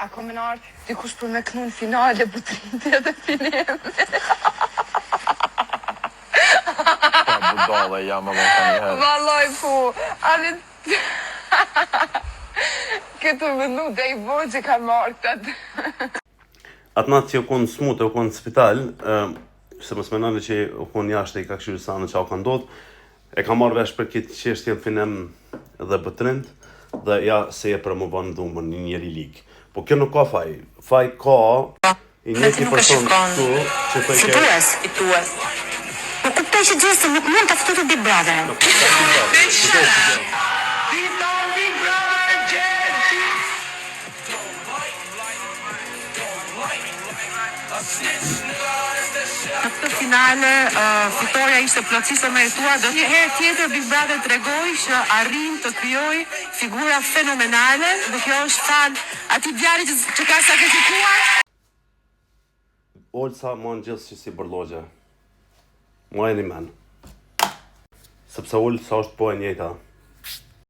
A kom në ardhë dikush për me kënu në finale butrinti edhe finim. Pa budale jam edhe ka njëherë. Valoj ku, ale... Këtë vëndu dhe i vojë që ka martët. Atë natë që u konë smutë, u konë në spital, se më smenone që u konë jashtë e i ka këshyrë sanë që u ka ndodhë, e ka marrë vesh për këtë qeshtje finem dhe bëtrind, dhe ja se e për më banë dhumën një njeri ligë. Po kjo nuk ka faj. Faj ka i njëti person këtu që të ke... Fitues. Po kuptoj që gjesti nuk mund të fëtu të Big Brother. Nuk ka Në këtë finale, fitoria ishte plotësisht e merituar, do një herë tjetër Big Brother tregoi që arrin të krijojë figura fenomenale, dhe kjo është fal atij djalit që ka sakrifikuar. Olca më në gjithë që si bërlogje. Më e një men. Sepse Olca është po e njëjta.